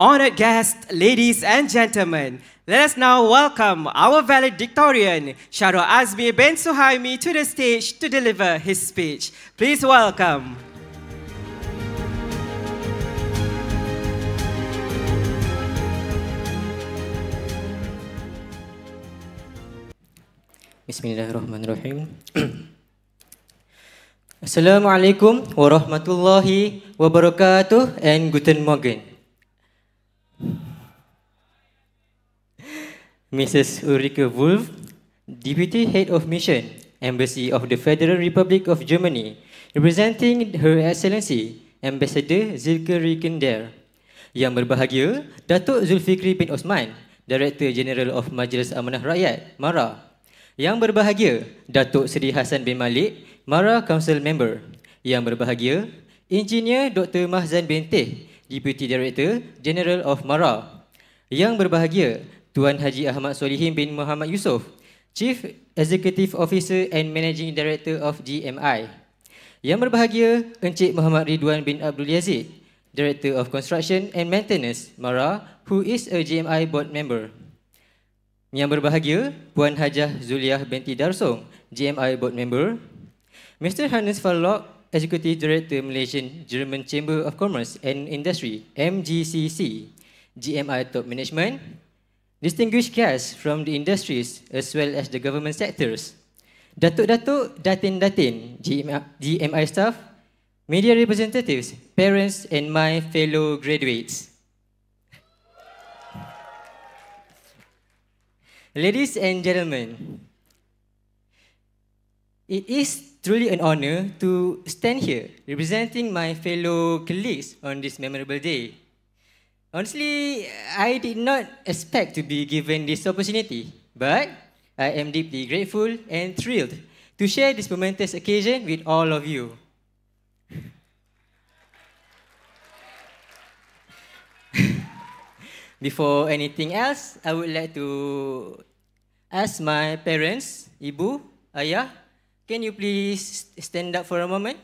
Honored guests, ladies and gentlemen, let us now welcome our valedictorian, Syarul Azmi bin Suhaimi, to the stage to deliver his speech. Please welcome. Bismillahirrahmanirrahim. Assalamualaikum warahmatullahi wabarakatuh and guten Morgen. Mrs. Ulrike Wolf, Deputy Head of Mission, Embassy of the Federal Republic of Germany, representing Her Excellency Ambassador Silke Riekender. Yang berbahagia, Datuk Zulfikri bin Osman, Director General of Majlis Amanah Rakyat, MARA. Yang berbahagia, Datuk Seri Hassan bin Malik, MARA Council Member. Yang berbahagia, Engineer Dr. Mahzan bin Teh, Deputy Director General of MARA. Yang berbahagia, Tuan Haji Ahmad Solihin bin Muhammad Yusof, Chief Executive Officer and Managing Director of GMI. Yang berbahagia, Encik Muhammad Ridwan bin Abdul Yazid, Director of Construction and Maintenance, MARA, who is a GMI board member. Yang berbahagia, Puan Hajah Zuliah binti Darsong, GMI board member. Mr. Hannes Farlock, Executive Director Malaysian German Chamber of Commerce and Industry, MGCC, GMI top management. Distinguished guests from the industries as well as the government sectors, Datuk-Datuk, Datin-Datin, GMI staff, media representatives, parents and my fellow graduates. Ladies and gentlemen, it is truly an honor to stand here representing my fellow colleagues on this memorable day. Honestly, I did not expect to be given this opportunity, but I am deeply grateful and thrilled to share this momentous occasion with all of you. Before anything else, I would like to ask my parents, Ibu, Ayah, can you please stand up for a moment?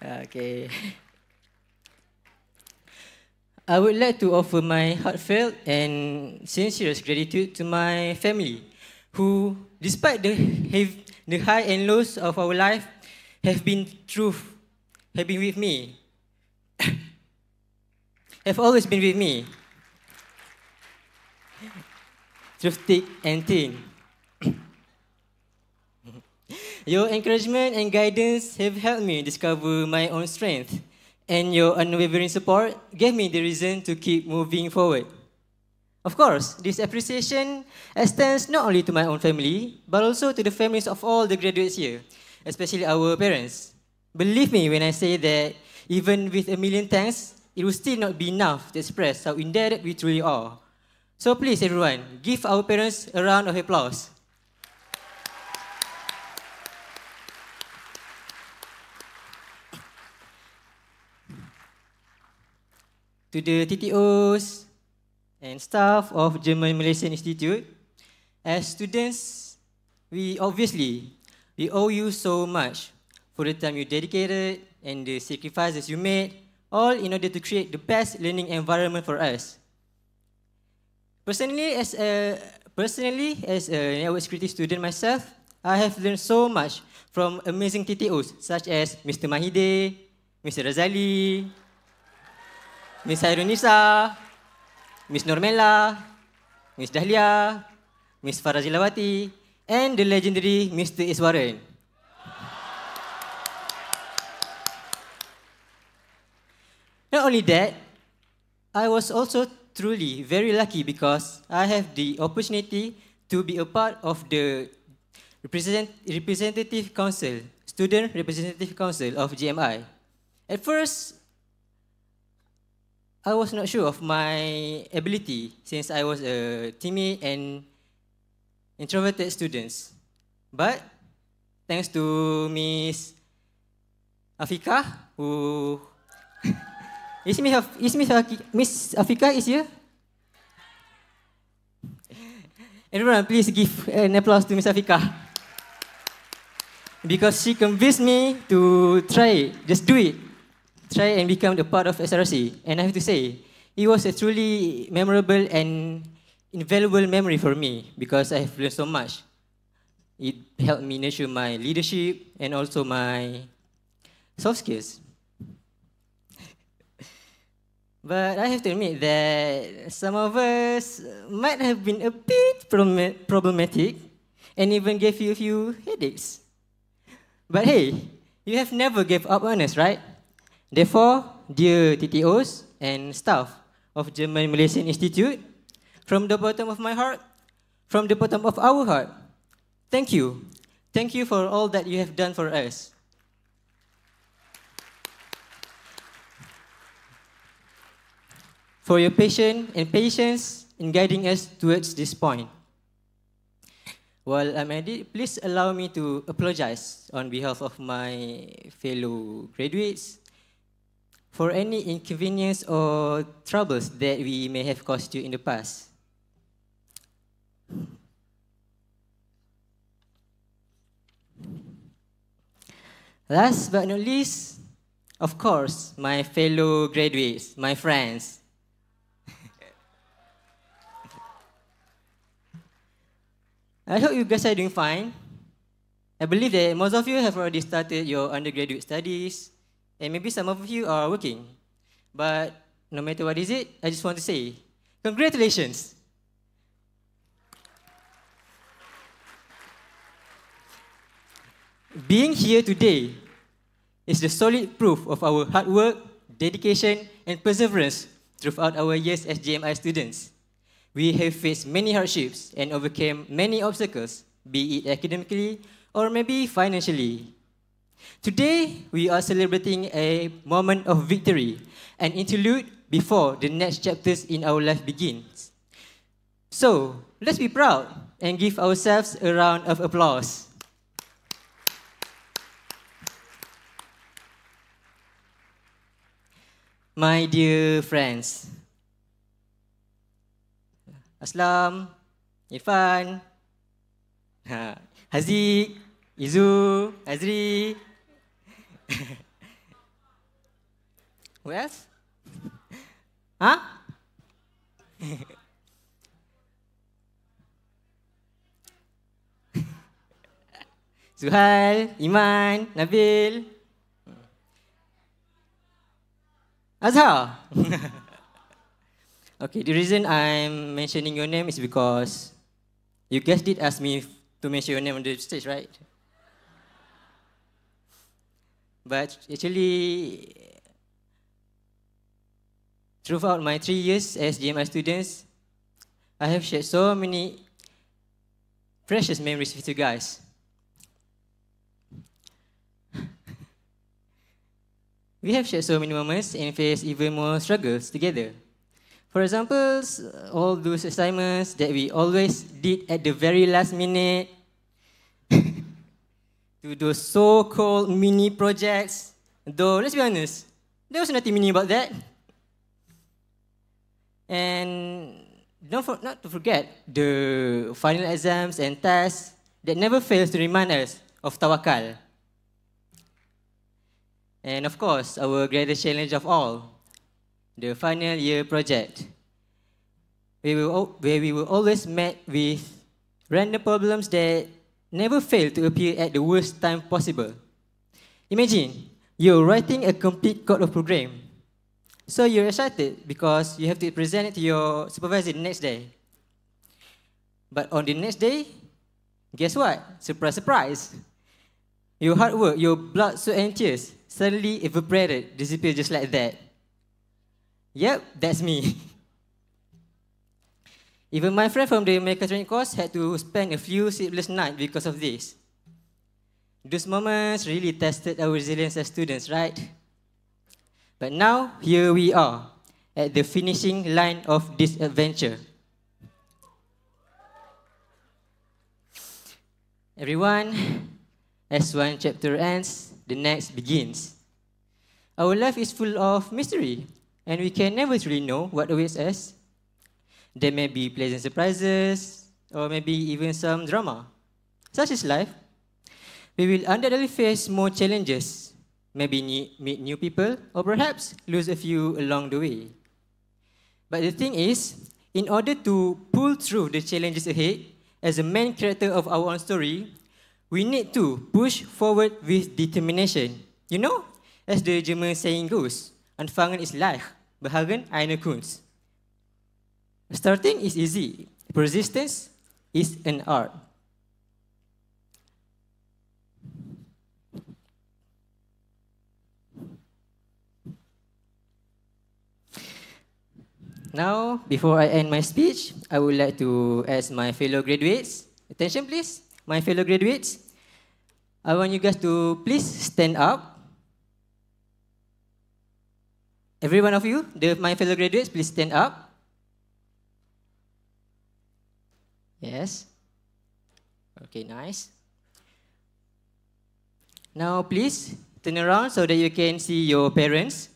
Okay. I would like to offer my heartfelt and sincerest gratitude to my family, who, despite the high and lows of our life, have been with me, have always been with me, through thick and thin. Your encouragement and guidance have helped me discover my own strength, and your unwavering support gave me the reason to keep moving forward. Of course, this appreciation extends not only to my own family, but also to the families of all the graduates here, especially our parents. Believe me when I say that even with a million thanks, it will still not be enough to express how indebted we truly are. So please everyone, give our parents a round of applause. To the TTOs and staff of German Malaysian Institute, as students, we owe you so much for the time you dedicated and the sacrifices you made, all in order to create the best learning environment for us. Personally, as a network security student myself, I have learned so much from amazing TTOs such as Mr. Mahide, Mr. Razali, Miss Hairunisa, Miss Normella, Miss Dahlia, Miss Farazilawati, and the legendary Mr. Iswaran. Not only that, I was also truly very lucky because I have the opportunity to be a part of the representative council, student representative council of GMI. At first, I was not sure of my ability since I was a timid and introverted student. But thanks to Miss Afika, who Miss Afika is here? Everyone, please give an applause to Miss Afika. because she convinced me to try it, just do it. Try and become the part of SRC. And I have to say, it was a truly memorable and invaluable memory for me because I have learned so much. It helped me nurture my leadership and also my soft skills. But I have to admit that some of us might have been a bit problematic and even gave you a few headaches. But hey, you have never gave up on us, right? Therefore, dear TTOs and staff of German Malaysian Institute, from the bottom of my heart, from the bottom of our heart, thank you. Thank you for all that you have done for us. For your patience in guiding us towards this point. While I'm at it, please allow me to apologize on behalf of my fellow graduates for any inconvenience or troubles that we may have caused you in the past. Last but not least, of course, my fellow graduates, my friends. I hope you guys are doing fine. I believe that most of you have already started your undergraduate studies, and maybe some of you are working. But no matter what is it, I just want to say, congratulations. Being here today is the solid proof of our hard work, dedication, and perseverance throughout our years as GMI students. We have faced many hardships and overcame many obstacles, be it academically or maybe financially. Today, we are celebrating a moment of victory, an interlude before the next chapters in our life begins. So, let's be proud and give ourselves a round of applause. My dear friends, Aslam, Irfan, Haziq, Izu, Azri. Who else? Huh? Zuhal, Iman, Nabil. Azhar. Okay, the reason I'm mentioning your name is because you guys did ask me to mention your name on the stage, right? But actually, throughout my 3 years as GMI students, I have shared so many precious memories with you guys. We have shared so many moments and faced even more struggles together. For example, all those assignments that we always did at the very last minute, to those so-called mini projects, though let's be honest, there was nothing mini about that. And not to forget the final exams and tests that never fails to remind us of tawakal. And of course, our greatest challenge of all, the final year project, where we were always met with random problems that never fail to appear at the worst time possible. Imagine, you're writing a complete code of program. So you're excited because you have to present it to your supervisor the next day. But on the next day, guess what? Surprise, surprise. Your hard work, your blood, sweat and tears suddenly evaporated, disappeared just like that. Yep, that's me. Even my friend from the mechatronic course had to spend a few sleepless nights because of this. Those moments really tested our resilience as students, right? But now, here we are, at the finishing line of this adventure. Everyone, as one chapter ends, the next begins. Our life is full of mystery, and we can never truly know what awaits us. There may be pleasant surprises, or maybe even some drama. Such is life. We will undoubtedly face more challenges, maybe meet new people, or perhaps lose a few along the way. But the thing is, in order to pull through the challenges ahead, as a main character of our own story, we need to push forward with determination. You know, as the German saying goes, Anfangen ist leicht, beharren eine Kunst. Starting is easy, persistence is an art. Now, before I end my speech, I would like to ask my fellow graduates, attention please, my fellow graduates, I want you guys to please stand up. Every one of you, my fellow graduates, please stand up. Yes. Okay, nice. Now, please turn around so that you can see your parents.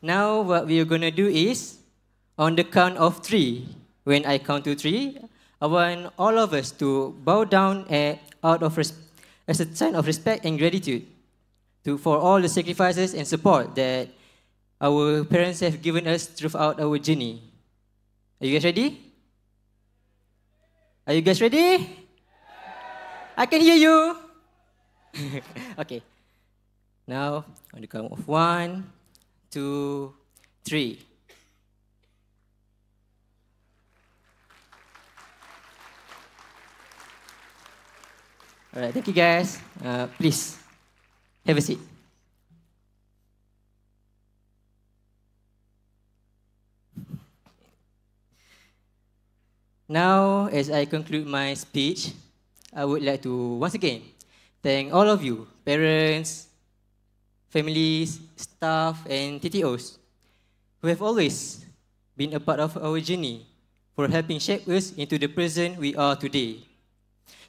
Now, what we are going to do is, on the count of 3, when I count to 3, I want all of us to bow down as a sign of respect and gratitude for all the sacrifices and support that our parents have given us throughout our journey. Are you guys ready? Are you guys ready? I can hear you. Okay. Now, on the count of 1, 2, 3. All right, thank you guys. Please, have a seat. Now, as I conclude my speech, I would like to once again thank all of you, parents, families, staff, and TTOs, who have always been a part of our journey for helping shape us into the person we are today.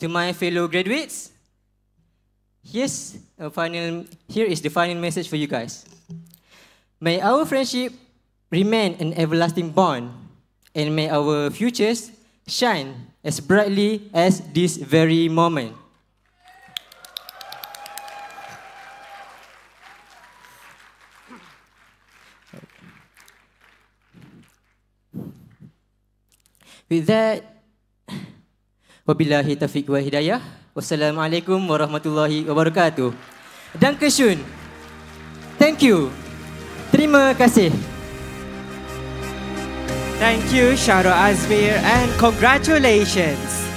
To my fellow graduates, here is the final message for you guys. May our friendship remain an everlasting bond, and may our futures shine as brightly as this very moment. With that, wabillahi taufiq wa hidayah. Wassalamualaikum warahmatullahi wabarakatuh. Dankeschön. Thank you. Terima kasih. Thank you, Shahrul Azmir, and congratulations.